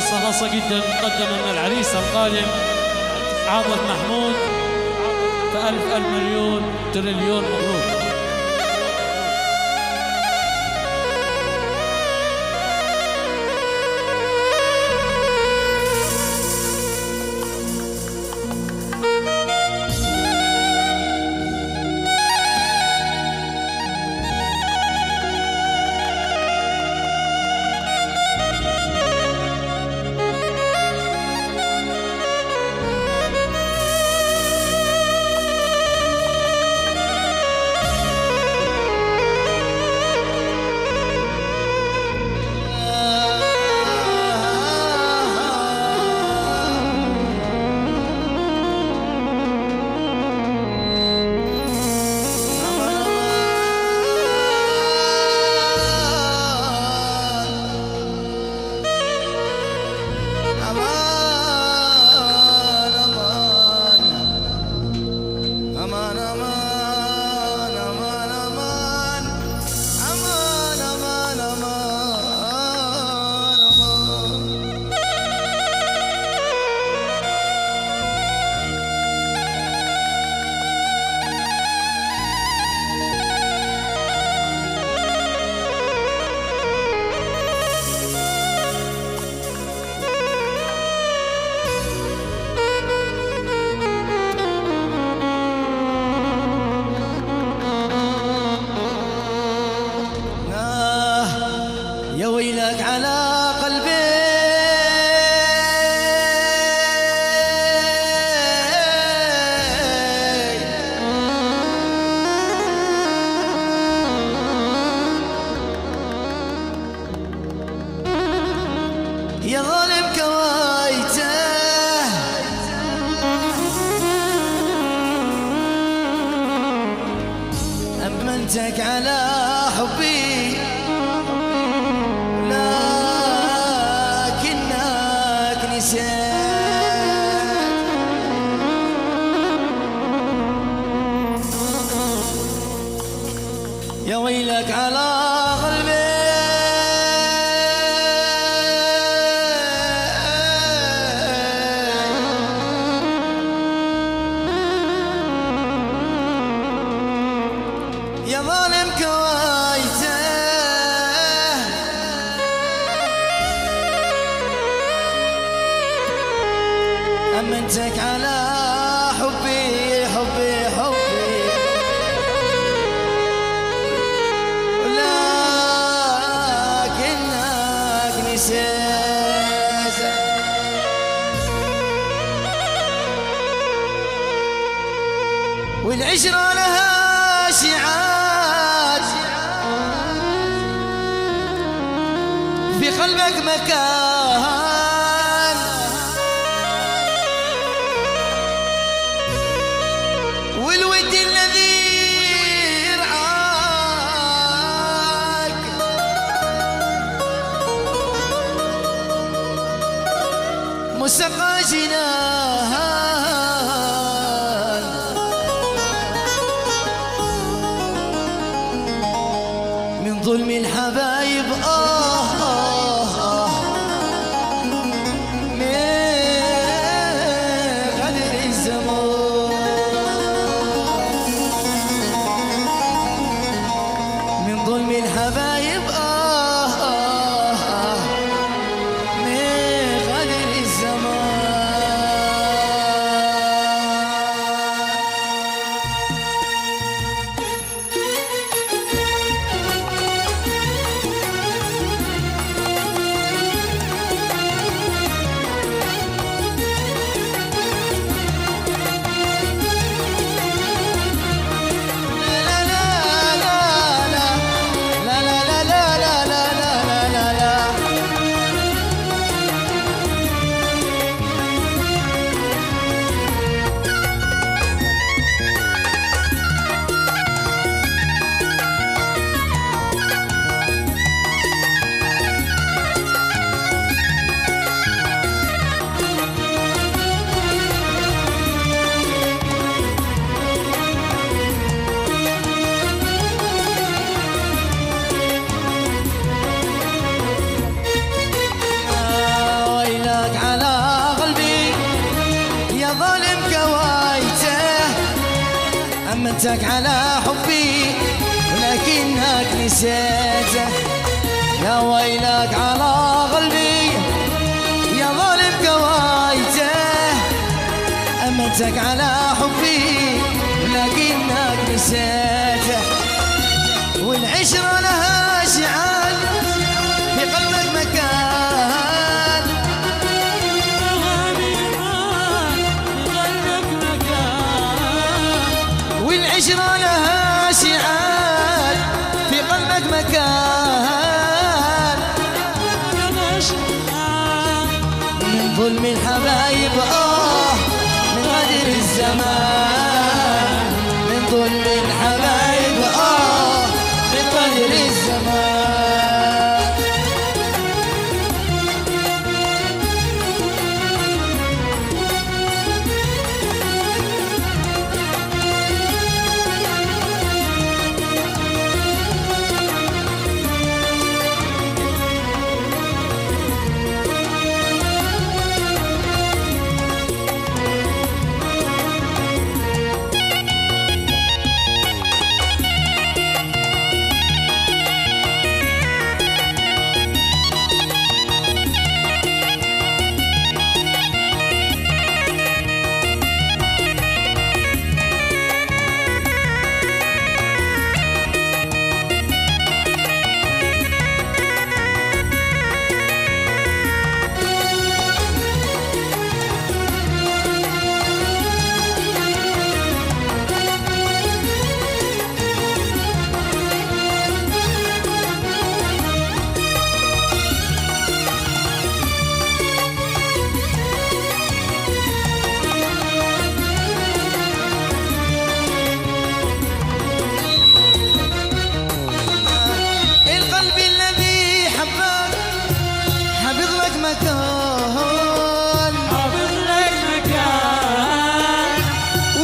فرصة خاصة جدا مقدمة من العريس القادم عاطف محمود، فألف ألف مليون تريليون مبروك. يا ويلك على قلبي يا ظالم كوايته أمنتك على حبي يا ويلك على قلبي يا ظالم كوايته أمنتك على حبي حبي حبي ولكنك نسيت والعشرة لها شعار في قلبك مكان والود الذي يرعاك مسقى جنان من ظلم الحبايب الحبايب من غدر الزمان أمنتك على حبي ولكنك نسيته. يا ويلك على قلبي يا ظالم كوايته. أمنتك على حبي ولكنك نسيته. والعشرة لها شعال في قلبك مكان. والعشرة لها شعال في قلبك مكان. من ظلم الحبايب من غدر الزمان. من ظلم الحبايب من غدر الزمان.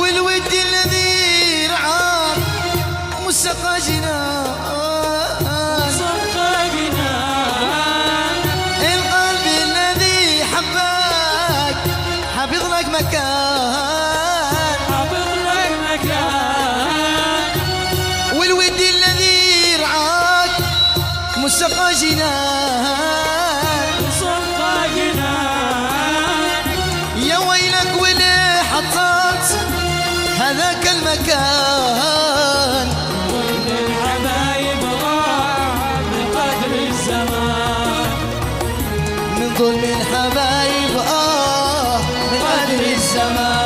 والود الذي رعاك مسقى جنان. القلب الذي حباك حافظ لك مكان. والود الذي رعاك مسقى جنان. يا ويلك وليه حطمت هذاك المكان. وين الحبايب من قدر الزمان. من ظلم الحبايب من قدر الزمان.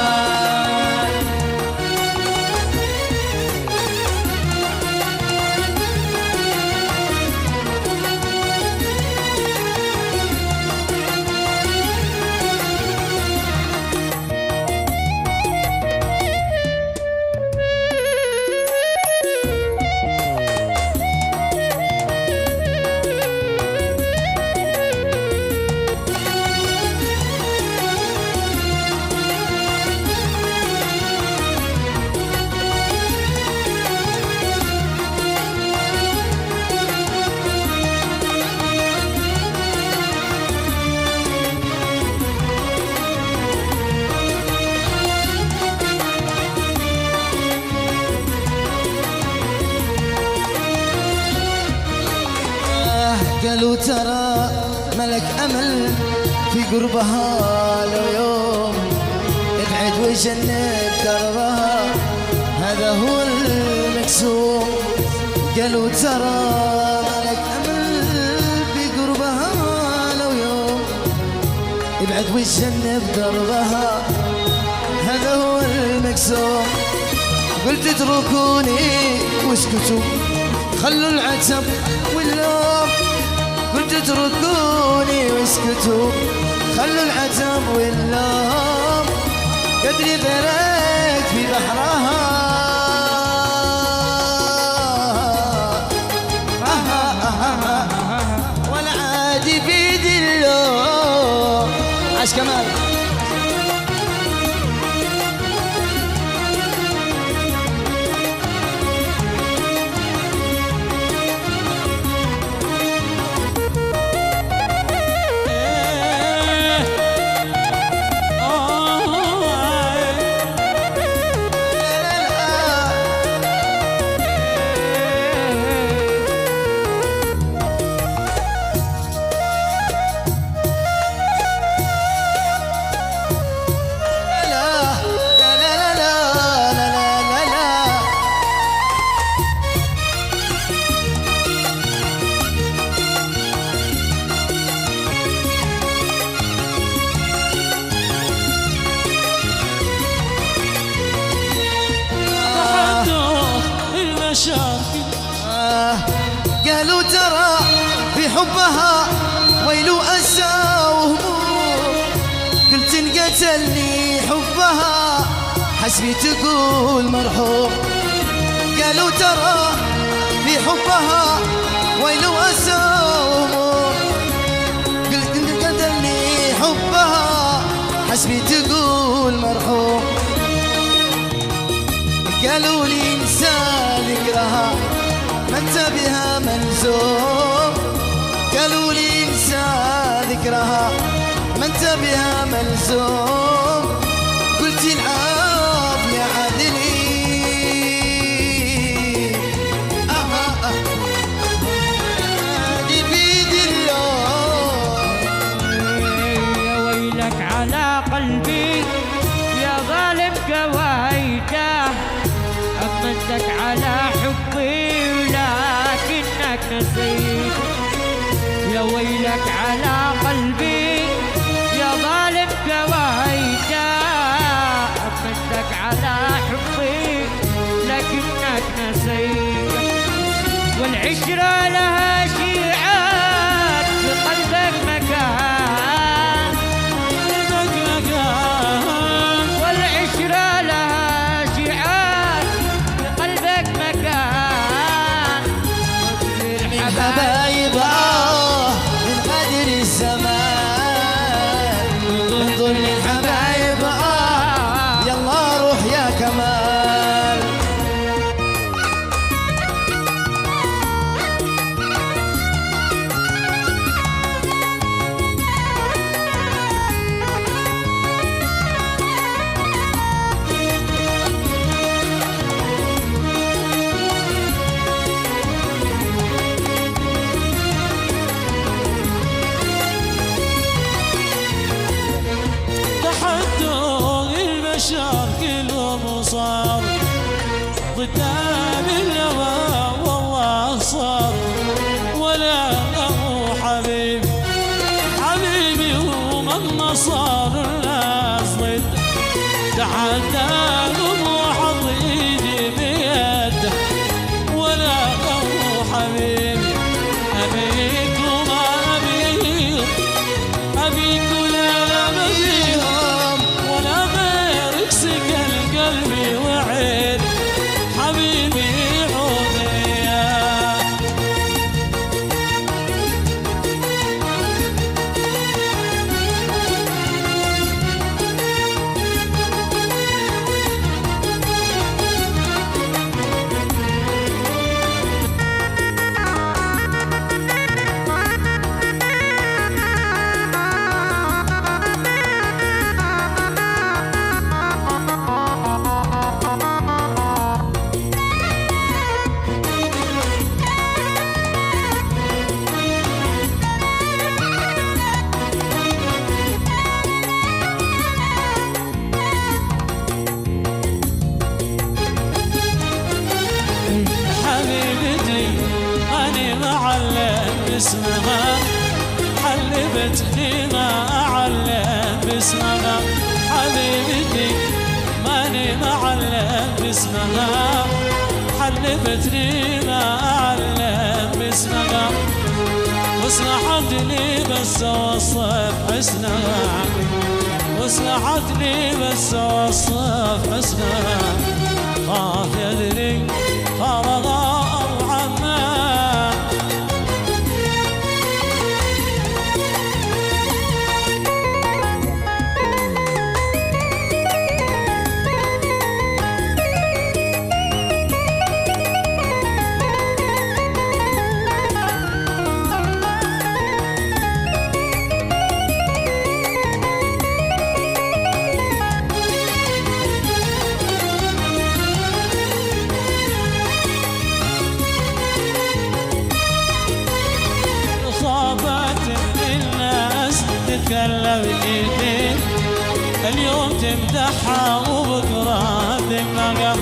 قالوا ترى ملك أمل في قربها. لو يوم ابعد وجنب دربها هذا هو المكسوم. قالوا ترى ملك أمل في قربها. لو يوم ابعد وجنب دربها هذا هو المكسوم. قلت اتركوني واسكتوا خلوا العتب واللوم. قلت اتركوني واسكتوا خلوا العتب واللوم. قدري غرقت في بحرها ولا عادي بيدي اللوم. عاش كمال. قالوا ترى في حبها ويل أسى وهموم، قلت انقتلني حبها حسبي تقول مرحوم. قالوا ترى في حبها ويل أسى وهموم، قلت انقتلني حبها حسبي تقول مرحوم. قالوا لي انسى ذكرها ما انت بها ملزوم، قالوا لي انسى ذكرها ما انت بها ملزوم، قلت العاب يا عادلي عادي بيد الله. يا ويلك على قلبي يا ظالم قويته، أمنتك على حبي ولكنك نسيت. يا ويلك على قلبي يا ظالم قويته، أمنتك على حبي لكنك نسيت. والعشرة لها شيعات في قلبك مكان، والعشرة لها شيعات في قلبك مكان. من حبايب من قدر الزمان، انظر للحبايب يلا روح يا كمال. البشر كلهم صار قدام الهوى والله صار، ولا له حبيب حبيبي ومهما صار الناس ضد، تحداهم وحط ايدي بيده، ولا له حبيب ابيك وما ابيك، ابيك ولا ابيهم ولا غيرك سكن قلبي وعين حبيبي عودي. اسمها حلبتني ما أعلم باسمها، حبيبتي ماني معلم باسمها، حلبتني ما أعلم باسمها، وسمحت لي بس أوصف حسنها، وسمحت لي بس أوصف حسنها، خاف يدري خرغا عنها. تتكلم ايديك اليوم تمدحها وبكره تمنقها،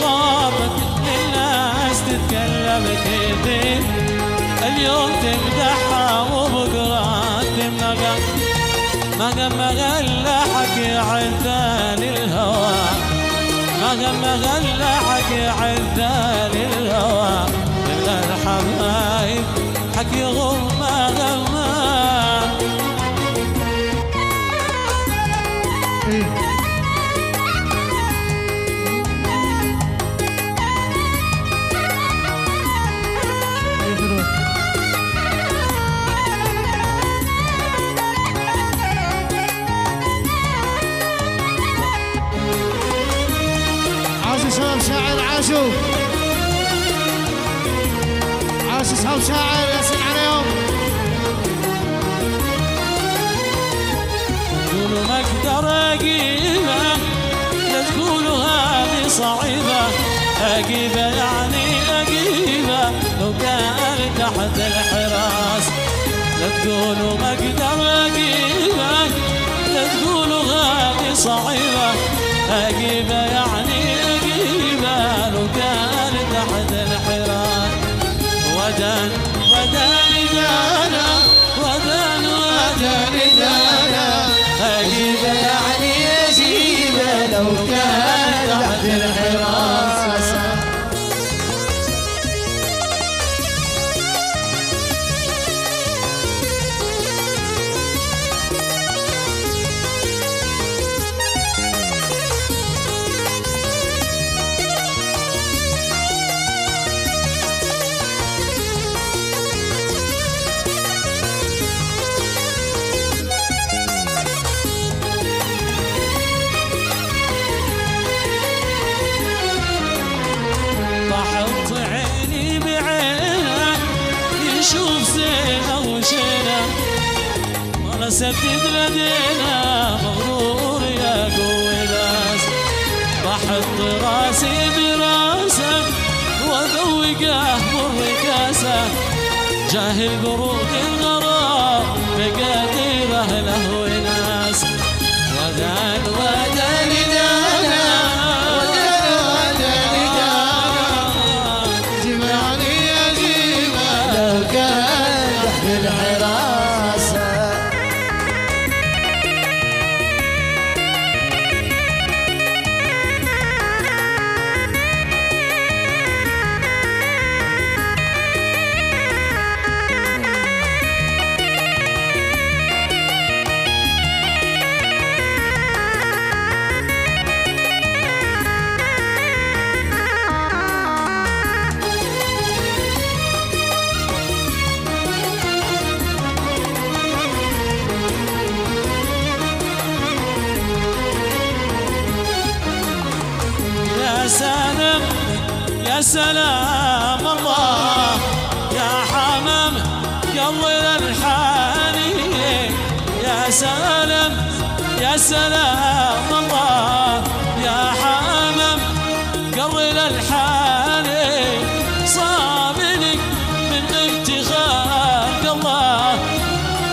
خابت الناس تتكلم ايديك اليوم تمدحها وبكره تمنقها، ما غلى حكي عدان الهوى، ما غلى حكي عدان الهوى الا الحبايب وجهك يغم ما غمى. عاشوا شباب شاعر، عاشوا اصحاب شاعر، ياسين عليهم. قولوا ما اقدر اجيبه، لا تقولوا هذه صعيبه، اجيبه يعني اجيبه لو كان تحت الحراس. لا تقولوا ما اقدر اجيبه، لا تقولوا هذه صعيبه، اجيبه يعني اجيبه لو كان تحت الحراس. ودان ودان دانا، ودان ودان دانا، اجيبه يعني اجيبه لو كان تحت الحراس. بحط عيني بعينك يشوف زينة وشينة، ما نسدد لدينا مغرور يا قوي ناس. بحط راسي براسك وذوقه بالركاسة، جاهل برود الغرام بقديره له وناس. ودان ودان دانا، لو كان تحت الحراسة. يا سلام يا سلام الله، يا حمام قلل الحاني. يا سلام يا سلام الله، يا حمام قلل الحاني. صابني من ابتغاء الله،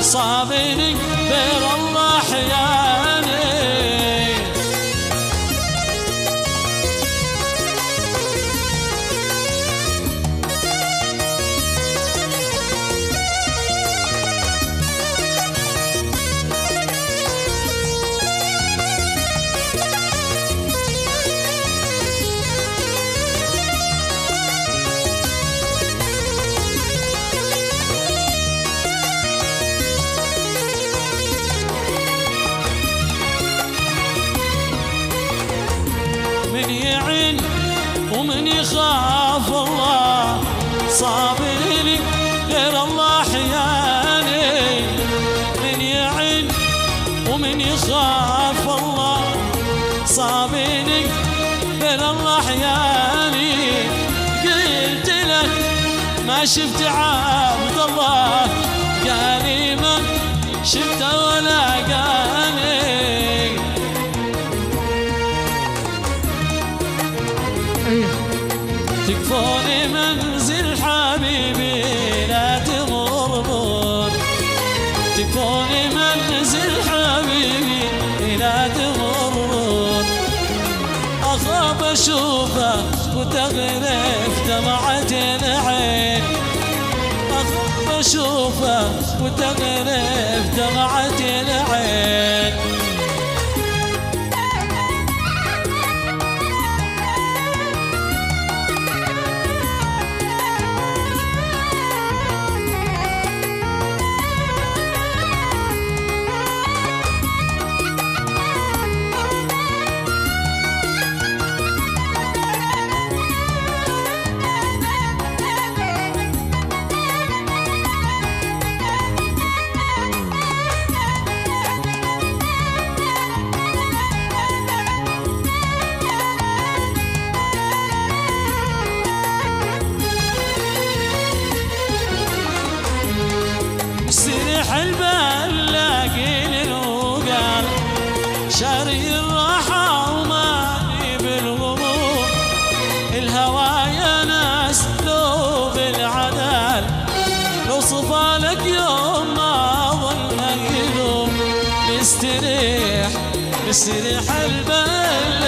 صابني بير الله حياني. من يعين ومن يخاف الله، صابرني غير الله حياني. من يعين ومن يخاف الله، صابرني غير الله حياني. قلت لك ما شفت عبد الله، قالي ما شفت ولا قاني. تكفوني منزل حبيبي لا تغربون، تكفوني منزل حبيبي لا تغربون. أخاف أشوفه وتغرف دمعة العين، أخاف أشوفه وتغرف دمعة العين. شاري الراحة وماني بالغموم، الهوى يا ناس لو بالعدال، لو صفالك يوم ما ظل يدوم، مستريح البال